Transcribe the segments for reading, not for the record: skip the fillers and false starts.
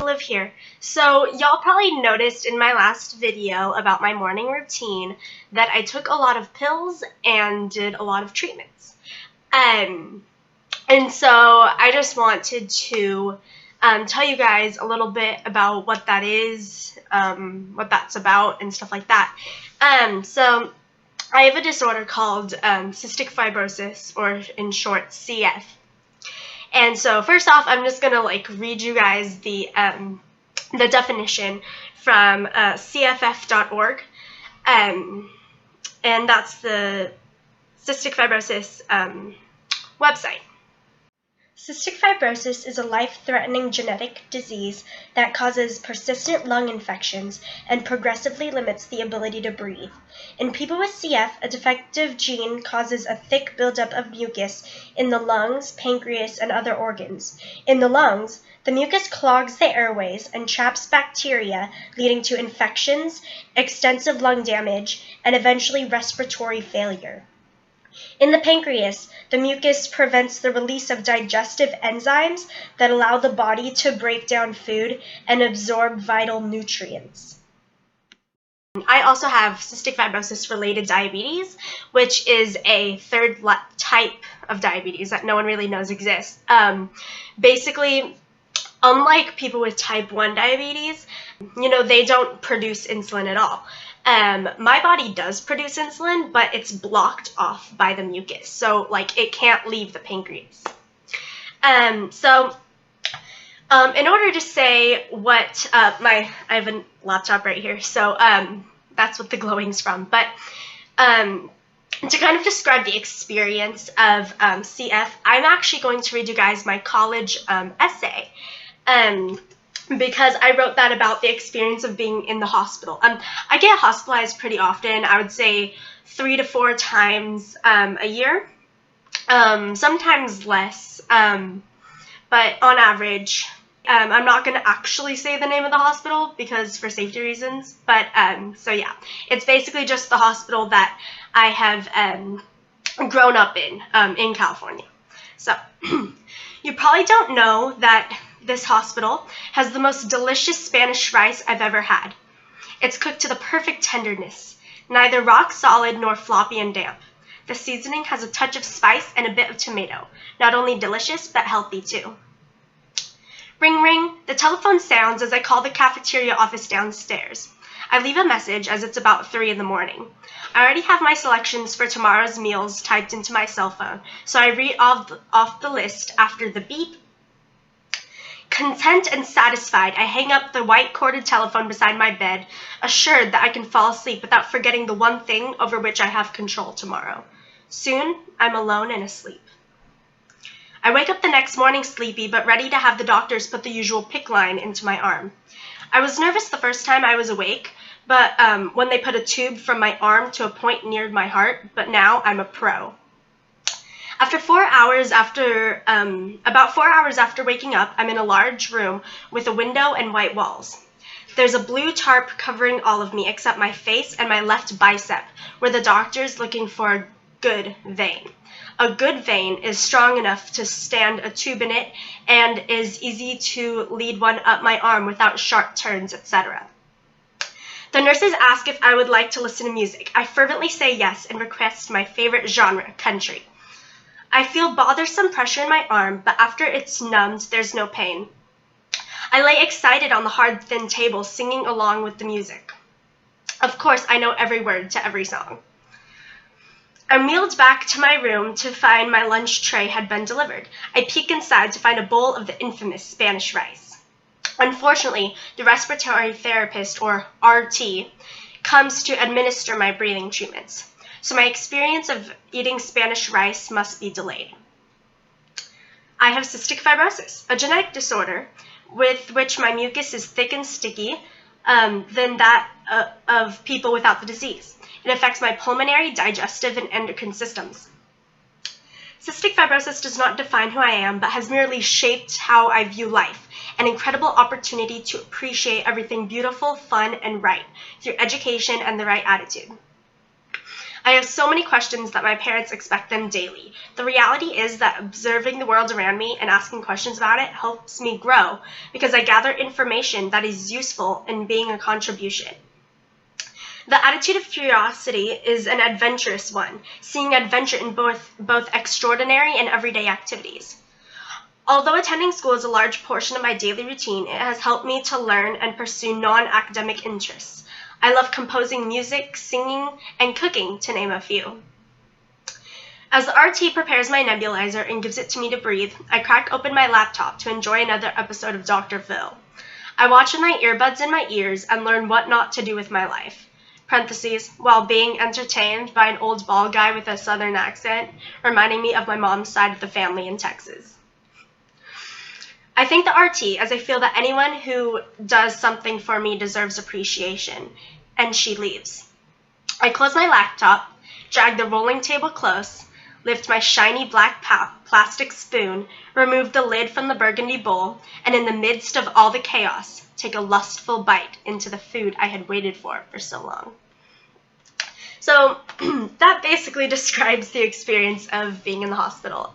live here. So y'all probably noticed in my last video about my morning routine that I took a lot of pills and did a lot of treatments. And so I just wanted to tell you guys a little bit about what that is, what that's about, and stuff like that. So I have a disorder called cystic fibrosis, or in short, CF. And so first off, I'm just gonna read you guys the definition from cff.org, and that's the cystic fibrosis website. Cystic fibrosis is a life-threatening genetic disease that causes persistent lung infections and progressively limits the ability to breathe. In people with CF, a defective gene causes a thick buildup of mucus in the lungs, pancreas, and other organs. In the lungs, the mucus clogs the airways and traps bacteria, leading to infections, extensive lung damage, and eventually respiratory failure. In the pancreas, the mucus prevents the release of digestive enzymes that allow the body to break down food and absorb vital nutrients. I also have cystic fibrosis-related diabetes, which is a third type of diabetes that no one really knows exists. Basically, unlike people with type 1 diabetes, they don't produce insulin at all. My body does produce insulin, but it's blocked off by the mucus, so it can't leave the pancreas. In order to say what I have a laptop right here, so that's what the glowing's from. But to kind of describe the experience of CF, I'm actually going to read you guys my college essay. Because I wrote that about the experience of being in the hospital. I get hospitalized pretty often. I would say 3 to 4 times a year, sometimes less, but on average. I'm not going to actually say the name of the hospital because for safety reasons, but so yeah, it's basically just the hospital that I have grown up in California. So you probably don't know that this hospital has the most delicious Spanish rice I've ever had. It's cooked to the perfect tenderness, neither rock solid nor floppy and damp. The seasoning has a touch of spice and a bit of tomato. Not only delicious, but healthy too. Ring ring, the telephone sounds as I call the cafeteria office downstairs. I leave a message as it's about 3 in the morning. I already have my selections for tomorrow's meals typed into my cell phone, so I read off the list after the beep. Content and satisfied, I hang up the white corded telephone beside my bed, assured that I can fall asleep without forgetting the one thing over which I have control tomorrow. Soon, I'm alone and asleep. I wake up the next morning sleepy, but ready to have the doctors put the usual PICC line into my arm. I was nervous the first time I was awake, but when they put a tube from my arm to a point near my heart, but now I'm a pro. About 4 hours after waking up, I'm in a large room with a window and white walls. There's a blue tarp covering all of me except my face and my left bicep, where the doctor's looking for a good vein. A good vein is strong enough to stand a tube in it and is easy to lead one up my arm without sharp turns, etc. The nurses ask if I would like to listen to music. I fervently say yes and request my favorite genre, country. I feel bothersome pressure in my arm, but after it's numbed, there's no pain. I lay excited on the hard, thin table, singing along with the music. Of course, I know every word to every song. I'm wheeled back to my room to find my lunch tray had been delivered. I peek inside to find a bowl of the infamous Spanish rice. Unfortunately, the respiratory therapist, or RT, comes to administer my breathing treatments, so my experience of eating Spanish rice must be delayed. I have cystic fibrosis, a genetic disorder with which my mucus is thick and sticky than that of people without the disease. It affects my pulmonary, digestive, and endocrine systems. Cystic fibrosis does not define who I am, but has merely shaped how I view life, an incredible opportunity to appreciate everything beautiful, fun, and right through education and the right attitude. I have so many questions that my parents expect them daily. The reality is that observing the world around me and asking questions about it helps me grow because I gather information that is useful in being a contribution. The attitude of curiosity is an adventurous one, seeing adventure in both extraordinary and everyday activities. Although attending school is a large portion of my daily routine, it has helped me to learn and pursue non-academic interests. I love composing music, singing, and cooking, to name a few. As the RT prepares my nebulizer and gives it to me to breathe, I crack open my laptop to enjoy another episode of Dr. Phil. I watch with my earbuds in my ears and learn what not to do with my life. Parentheses, while being entertained by an old bald guy with a southern accent, reminding me of my mom's side of the family in Texas. I thank the RT as I feel that anyone who does something for me deserves appreciation, and she leaves. I close my laptop, drag the rolling table close, lift my shiny black plastic spoon, remove the lid from the burgundy bowl, and in the midst of all the chaos, take a lustful bite into the food I had waited for so long. So that basically describes the experience of being in the hospital.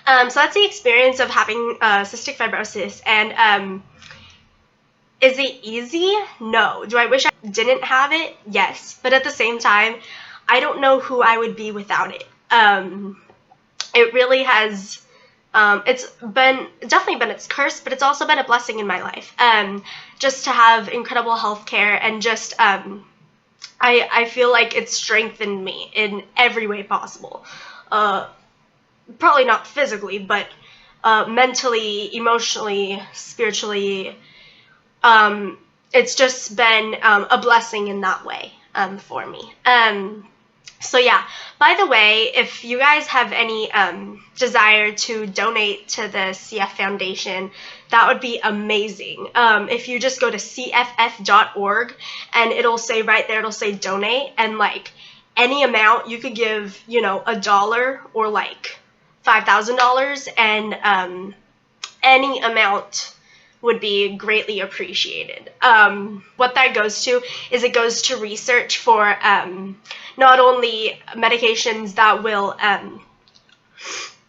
So that's the experience of having cystic fibrosis. And is it easy? No. Do I wish I didn't have it? Yes. But at the same time, I don't know who I would be without it. It really has, it's definitely been its curse, but it's also been a blessing in my life. Just to have incredible health care and just, I feel like it's strengthened me in every way possible. Probably not physically, but mentally, emotionally, spiritually. It's just been a blessing in that way for me. So yeah, by the way, if you guys have any desire to donate to the CF Foundation, that would be amazing. If you just go to cff.org and it'll say right there, it'll say donate, and like any amount you could give, you know, $1 or like $5,000, and any amount would be greatly appreciated. What that goes to is it goes to research for not only medications that will,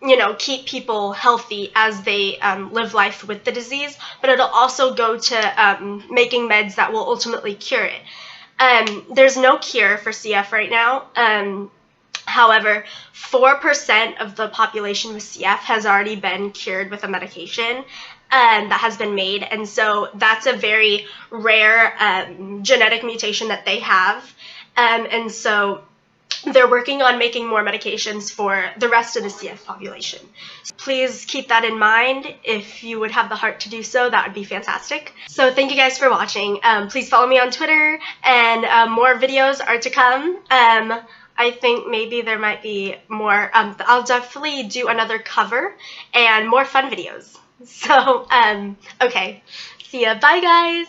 you know, keep people healthy as they live life with the disease, but it'll also go to making meds that will ultimately cure it. There's no cure for CF right now. However, 4% of the population with CF has already been cured with a medication that has been made, and so that's a very rare genetic mutation that they have, and so they're working on making more medications for the rest of the CF population. So please keep that in mind. If you would have the heart to do so, that would be fantastic. So thank you guys for watching. Please follow me on Twitter, and more videos are to come. I think maybe there might be more. I'll definitely do another cover and more fun videos. So, okay. See ya. Bye, guys.